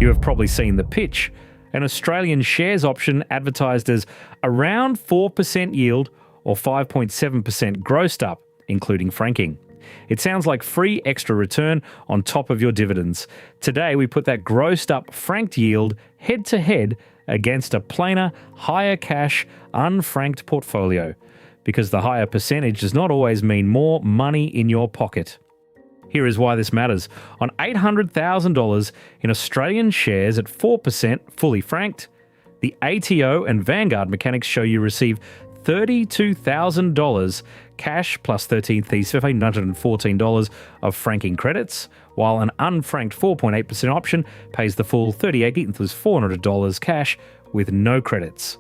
You have probably seen the pitch, an Australian shares option advertised as around 4% yield or 5.7% grossed up, including franking. It sounds like free extra return on top of your dividends. Today, we put that grossed up franked yield head to head against a plainer, higher cash, unfranked portfolio, because the higher percentage does not always mean more money in your pocket. Here is why this matters. On $800,000 in Australian shares at 4% fully franked, the ATO and Vanguard mechanics show you receive $32,000 cash plus $13,714 of franking credits, while an unfranked 4.8% option pays the full $38,400 cash with no credits.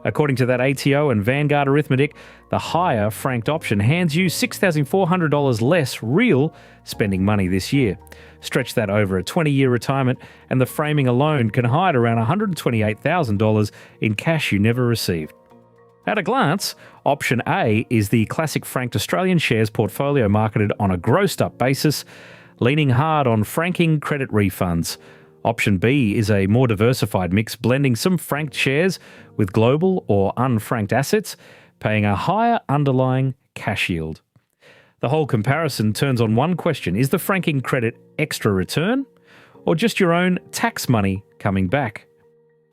According to that ATO and Vanguard arithmetic, the higher franked option hands you $6,400 less real spending money this year. Stretch that over a 20-year retirement, and the framing alone can hide around $128,000 in cash you never received. At a glance, option A is the classic franked Australian shares portfolio marketed on a grossed-up basis, leaning hard on franking credit refunds. Option B is a more diversified mix, blending some franked shares with global or unfranked assets, paying a higher underlying cash yield. The whole comparison turns on one question: is the franking credit extra return, or just your own tax money coming back?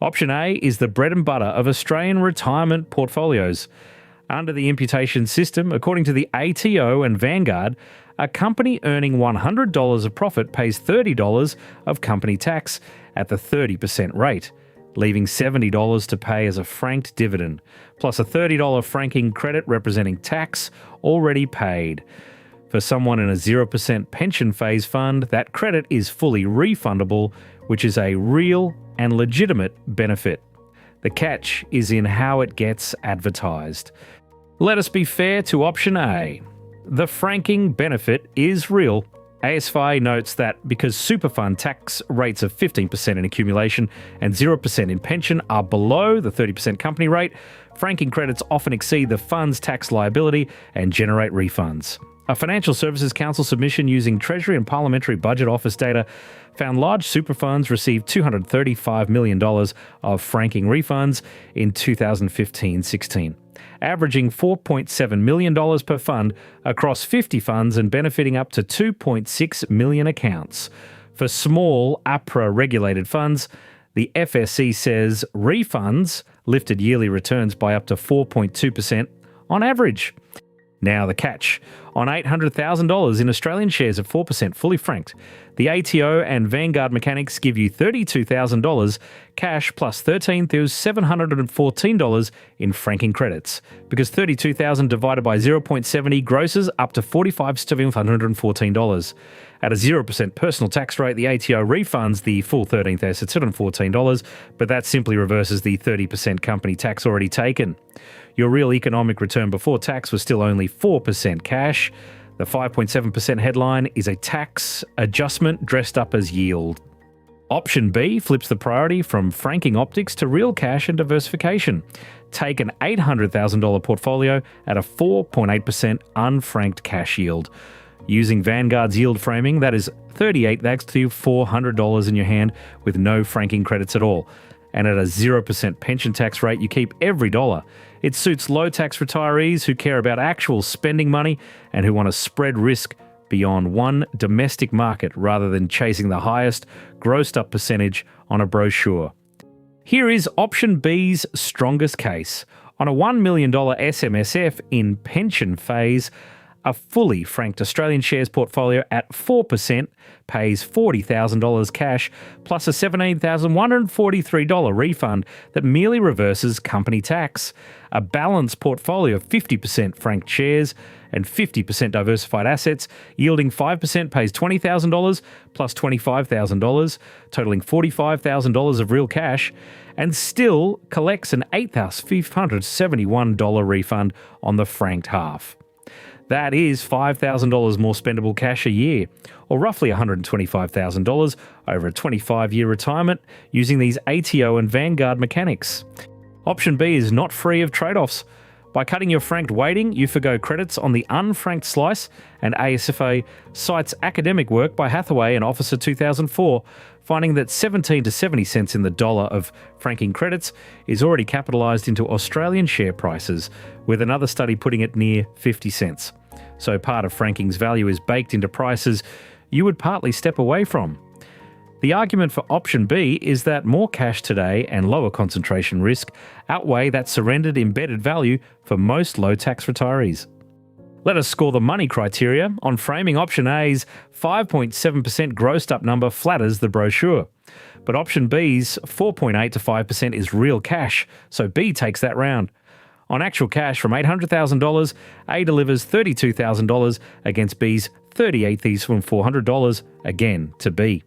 Option A is the bread and butter of Australian retirement portfolios. Under the imputation system, according to the ATO and Vanguard, a company earning $100 of profit pays $30 of company tax at the 30% rate, leaving $70 to pay as a franked dividend, plus a $30 franking credit representing tax already paid. For someone in a 0% pension phase fund, that credit is fully refundable, which is a real and legitimate benefit. The catch is in how it gets advertised. Let us be fair to option A. The franking benefit is real. ASFI notes that because superfund tax rates of 15% in accumulation and 0% in pension are below the 30% company rate, franking credits often exceed the fund's tax liability and generate refunds. A Financial Services Council submission using Treasury and Parliamentary Budget Office data found large super funds received $235 million of franking refunds in 2015-16, averaging $4.7 million per fund across 50 funds and benefiting up to 2.6 million accounts. For small APRA-regulated funds, the FSC says refunds lifted yearly returns by up to 4.2% on average. Now the catch. On $800,000 in Australian shares at 4% fully franked, the ATO and Vanguard mechanics give you $32,000 cash plus $13,714 in franking credits, because $32,000 divided by 0.70 grosses up to $45,714. At a 0% personal tax rate, the ATO refunds the full $13,714, but that simply reverses the 30% company tax already taken. Your real economic return before tax was still only 4% cash. The 5.7% headline is a tax adjustment dressed up as yield. Option B flips the priority from franking optics to real cash and diversification. Take an $800,000 portfolio at a 4.8% unfranked cash yield. Using Vanguard's yield framing, that is $38,400 in your hand with no franking credits at all. And at a 0% pension tax rate, you keep every dollar. It suits low-tax retirees who care about actual spending money and who want to spread risk beyond one domestic market rather than chasing the highest grossed-up percentage on a brochure. Here is option B's strongest case. On a $1 million SMSF in pension phase, a fully franked Australian shares portfolio at 4% pays $40,000 cash plus a $17,143 refund that merely reverses company tax. A balanced portfolio of 50% franked shares and 50% diversified assets, yielding 5% pays $20,000 plus $25,000, totaling $45,000 of real cash, and still collects an $8,571 refund on the franked half. That is $5,000 more spendable cash a year, or roughly $125,000 over a 25-year retirement using these ATO and Vanguard mechanics. Option B is not free of trade-offs. By cutting your franked weighting, you forgo credits on the unfranked slice, and ASFA cites academic work by Hathaway and Officer 2004, finding that 17 to 70 cents in the dollar of franking credits is already capitalised into Australian share prices, with another study putting it near 50 cents. So part of franking's value is baked into prices you would partly step away from. The argument for option B is that more cash today and lower concentration risk outweigh that surrendered embedded value for most low-tax retirees. Let us score the money criteria. On framing, option A's 5.7% grossed up number flatters the brochure. But option B's 4.8 to 5% is real cash, so B takes that round. On actual cash from $800,000, A delivers $32,000 against B's $38,400, again to B.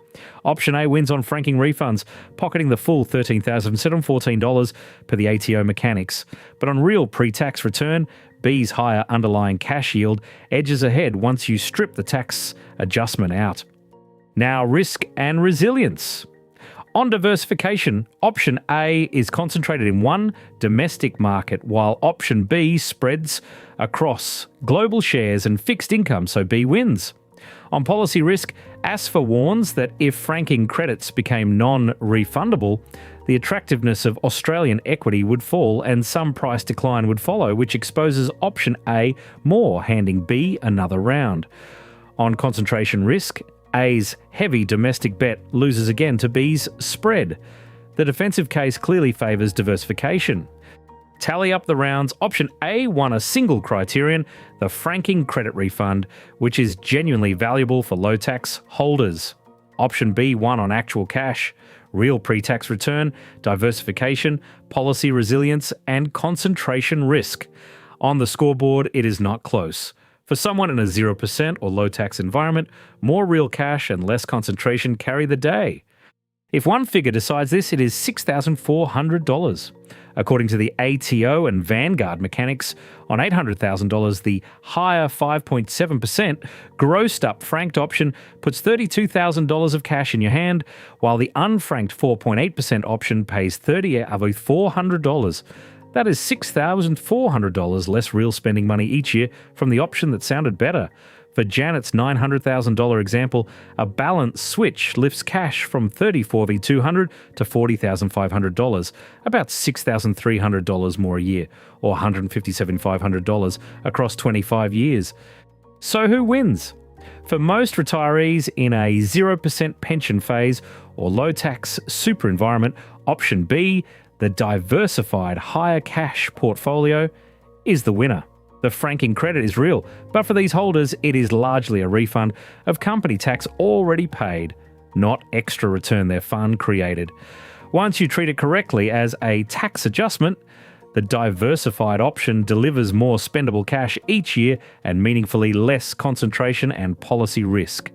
Option A wins on franking refunds, pocketing the full $13,714 per the ATO mechanics. But on real pre-tax return, B's higher underlying cash yield edges ahead once you strip the tax adjustment out. Now, risk and resilience. On diversification, option A is concentrated in one domestic market, while option B spreads across global shares and fixed income, so B wins. On policy risk, ASFA warns that if franking credits became non-refundable, the attractiveness of Australian equity would fall and some price decline would follow, which exposes option A more, handing B another round. On concentration risk, A's heavy domestic bet loses again to B's spread. The defensive case clearly favours diversification. Tally up the rounds. Option A won a single criterion, the franking credit refund, which is genuinely valuable for low-tax holders. Option B won on actual cash, real pre-tax return, diversification, policy resilience, and concentration risk. On the scoreboard, it is not close. For someone in a 0% or low-tax environment, more real cash and less concentration carry the day. If one figure decides this, it is $6,400. According to the ATO and Vanguard mechanics, on $800,000, the higher 5.7% grossed up franked option puts $32,000 of cash in your hand, while the unfranked 4.8% option pays $400. That is $6,400 less real spending money each year from the option that sounded better. For Janet's $900,000 example, a balance switch lifts cash from $34,200 to $40,500, about $6,300 more a year, or $157,500 across 25 years. So who wins? For most retirees in a 0% pension phase or low-tax super environment, option B, the diversified higher cash portfolio, is the winner. The franking credit is real, but for these holders, it is largely a refund of company tax already paid, not extra return their fund created. Once you treat it correctly as a tax adjustment, the diversified option delivers more spendable cash each year and meaningfully less concentration and policy risk.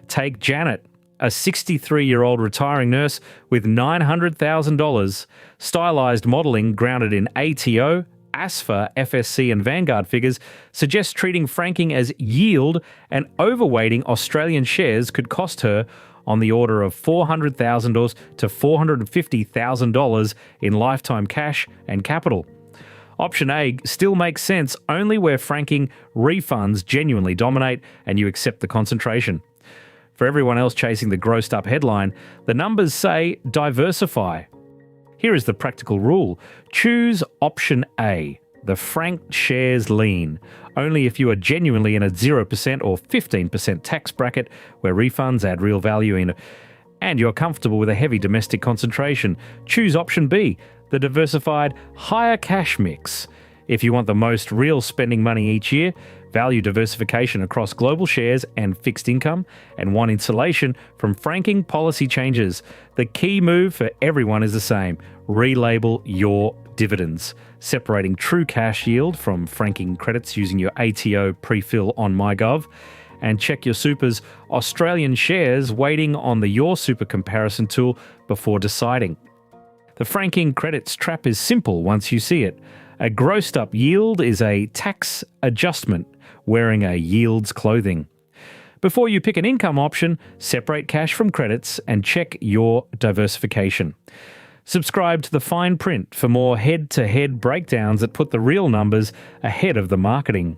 Take Janet, a 63-year-old retiring nurse with $900,000, stylized modelling grounded in ATO, ASFA, FSC and Vanguard figures suggest treating franking as yield and overweighting Australian shares could cost her on the order of $400,000 to $450,000 in lifetime cash and capital. Option A still makes sense only where franking refunds genuinely dominate and you accept the concentration. For everyone else chasing the grossed up headline, the numbers say diversify. Here is the practical rule. Choose option A, the franked shares lean, only if you are genuinely in a 0% or 15% tax bracket where refunds add real value in, and you're comfortable with a heavy domestic concentration. Choose option B, the diversified higher cash mix. If you want the most real spending money each year, value diversification across global shares and fixed income, and want insulation from franking policy changes. The key move for everyone is the same. Relabel your dividends, separating true cash yield from franking credits using your ATO pre-fill on MyGov, and check your super's Australian shares weighting on the Your Super comparison tool before deciding. The franking credits trap is simple once you see it. A grossed up yield is a tax adjustment wearing a yield's clothing. Before you pick an income option, separate cash from credits and check your diversification. Subscribe to The Fine Print for more head-to-head breakdowns that put the real numbers ahead of the marketing.